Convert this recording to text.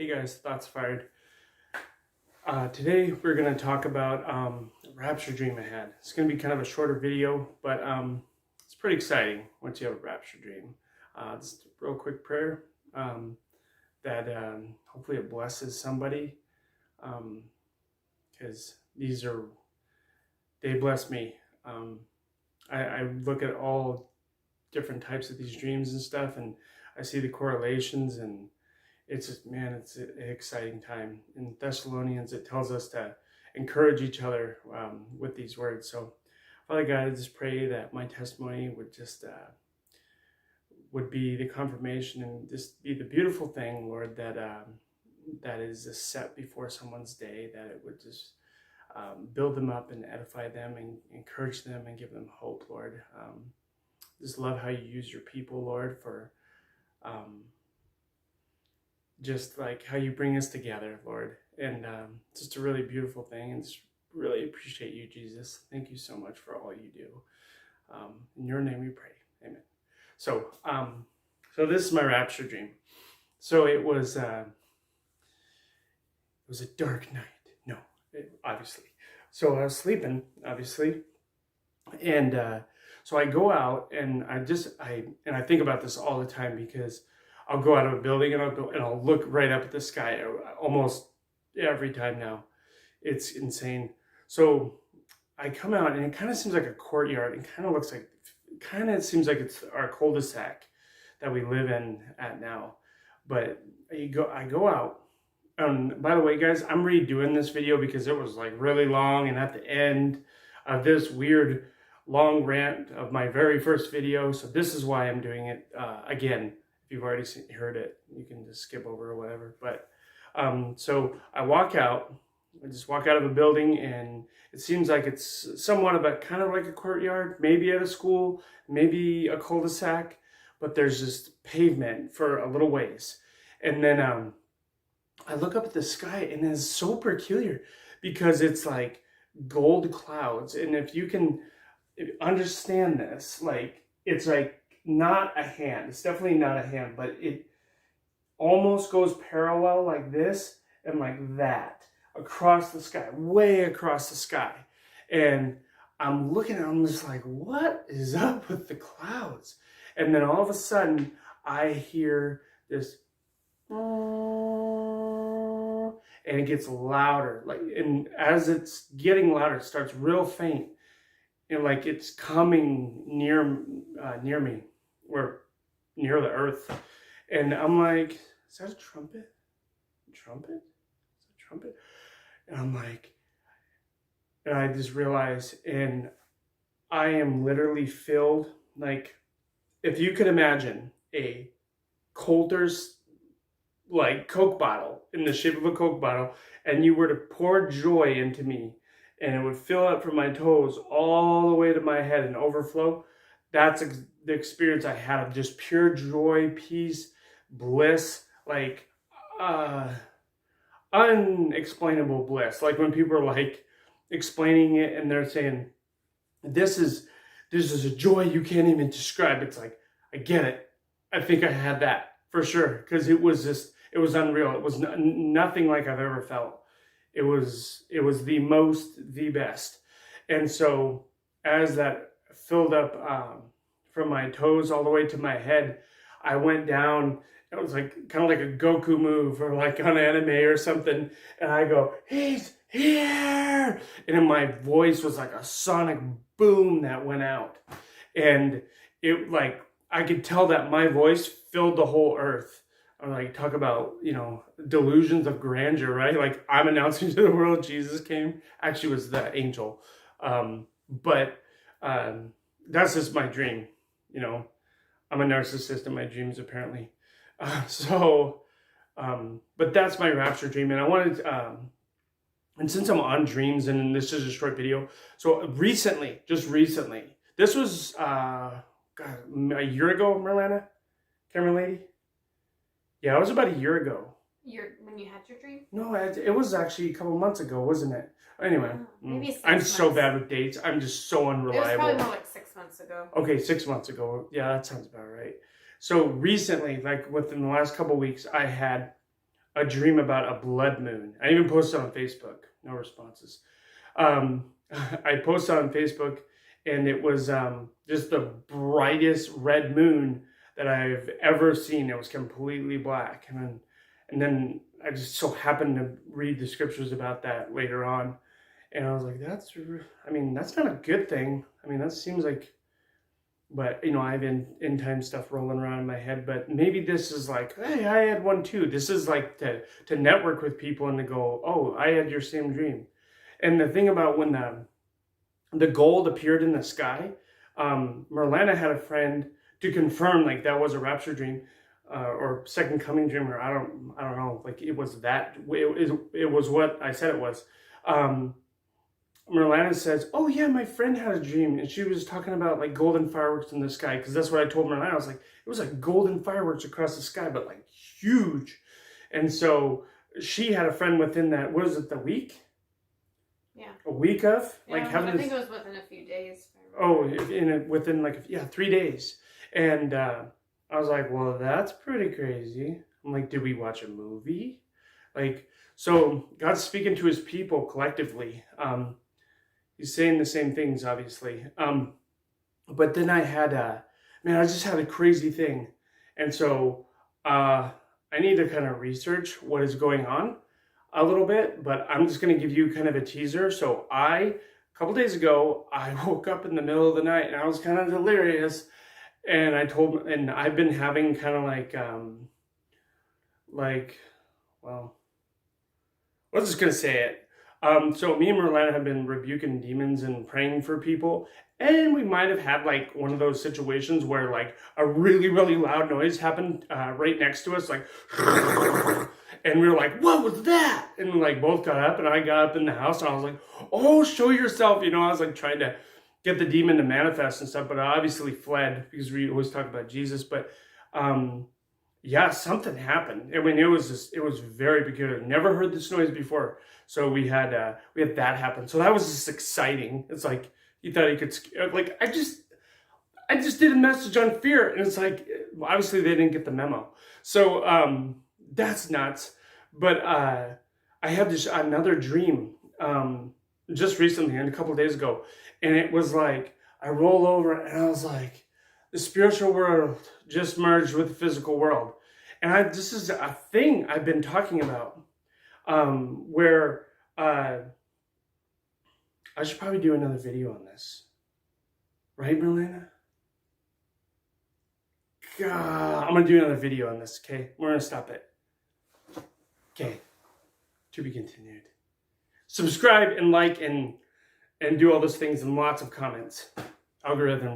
Hey guys, thoughts fired. Today we're going to talk about a rapture dream I had. It's going to be kind of a shorter video, but it's pretty exciting once you have a rapture dream. Just a real quick prayer that hopefully it blesses somebody, because they bless me. I look at all different types of these dreams and stuff, and I see the correlations, and it's an exciting time. In Thessalonians, it tells us to encourage each other with these words. So, Father God, I just pray that my testimony would be the confirmation and just be the beautiful thing, Lord, that is set before someone's day, that it would just build them up and edify them and encourage them and give them hope, Lord. Just love how you use your people, Lord, for just like how you bring us together, Lord. And just a really beautiful thing, and just really appreciate you, Jesus. Thank you so much for all you do. In your name we pray, amen. So this is my rapture dream. So it was a dark night. No, obviously. So I was sleeping, obviously, and so I go out, and I think about this all the time, because I'll go out of a building and I'll look right up at the sky almost every time now. It's insane. So I come out, and it kind of seems like a courtyard. It kind of seems like it's our cul-de-sac that we live in at now. But I go out. By the way, guys, I'm redoing this video because it was like really long, and at the end of this weird long rant of my very first video, so this is why I'm doing it again. If you've already heard it, you can just skip over or whatever. But so I just walk out of a building, and it seems like it's somewhat of kind of like a courtyard, maybe at a school, maybe a cul-de-sac, but there's just pavement for a little ways. And then I look up at the sky, and it's so peculiar because it's like gold clouds. And if you can understand this, like, it's like not a hand. It's definitely not a hand, but it almost goes parallel like this and like that across the sky, way across the sky. And I'm looking at it, I'm just like, what is up with the clouds? And then all of a sudden I hear this, and it gets louder. And as it's getting louder, it starts real faint, and like it's coming near me, or near the earth. And I'm like, is that a trumpet? Trumpet? Is it a trumpet? And I'm like, and I just realized, and I am literally filled, like, if you could imagine a Coulter's, like, Coke bottle, in the shape of a Coke bottle, and you were to pour joy into me, and it would fill up from my toes all the way to my head and overflow. That's the experience I had of just pure joy, peace, bliss, like unexplainable bliss. Like when people are like explaining it, and they're saying, this is a joy you can't even describe. It's like, I get it. I think I had that for sure, because it was unreal. It was nothing like I've ever felt. It was the best. And so as that filled up from my toes all the way to my head, I went down. It was like kind of like a Goku move, or like on anime or something. And I go, he's here. And then my voice was like a sonic boom that went out. And it, like, I could tell that my voice filled the whole earth. Or like, talk about, delusions of grandeur, right? Like, I'm announcing to the world Jesus came. Actually, it was the angel. But that's just my dream. I'm a narcissist in my dreams, apparently. But that's my rapture dream. And I wanted, and since I'm on dreams, and this is a short video, so just recently, this was, a year ago, Merlana, camera lady. Yeah, it was about a year ago. When you had your dream? No, it was actually a couple months ago, wasn't it? Anyway, maybe 6 I'm months. so bad with dates. I'm just so unreliable. It was probably more like 6 months ago. Okay, 6 months ago. Yeah, that sounds about right. So recently, like within the last couple of weeks, I had a dream about a blood moon. I even posted on Facebook, no responses. I posted on Facebook, and it was just the brightest red moon that I've ever seen. It was completely black, and then I just so happened to read the scriptures about that later on, and I was like, I mean, that's not a good thing. I mean, that seems like, but I have end time stuff rolling around in my head. But maybe this is like, hey, I had one too. This is like to network with people and to go, oh, I had your same dream. And the thing about when the gold appeared in the sky, Merlana had a friend to confirm like that was a rapture dream, or second coming dream, or I don't know, like it was what I said it was. Merlana says, oh yeah, my friend had a dream, and she was talking about like golden fireworks in the sky, because that's what I told Merlana. I was like, it was like golden fireworks across the sky, but like huge. And so she had a friend within that, what was it, the week? Yeah. A week of? Yeah, like having I think it was within a few days. Within like, 3 days. And I was like, well, that's pretty crazy. I'm like, did we watch a movie? Like, so God's speaking to his people collectively. He's saying the same things, obviously. But then I just had a crazy thing. And so I need to kind of research what is going on a little bit, but I'm just going to give you kind of a teaser. So a couple days ago, I woke up in the middle of the night and I was kind of delirious. And I've been having kind of well, I was just going to say it. So me and Merlana have been rebuking demons and praying for people. And we might have had like one of those situations where like a really, really loud noise happened right next to us, like, and we were like, what was that? And we like both got up, and I got up in the house and I was like, oh, show yourself. I was like trying to get the demon to manifest and stuff, but I obviously fled because we always talk about Jesus. But yeah, something happened. I mean, it was very peculiar. Never heard this noise before. So we had that happen. So that was just exciting. It's like he thought he could, like, I just did a message on fear, and it's like obviously they didn't get the memo. So that's nuts. But I had another dream just recently, and a couple of days ago, and it was like I roll over and I was like, the spiritual world just merged with the physical world. And this is a thing I've been talking about, where I should probably do another video on this. Right, Merlana? God, I'm going to do another video on this, okay? We're going to stop it. Okay. To be continued. Subscribe and like and do all those things and lots of comments. Algorithm.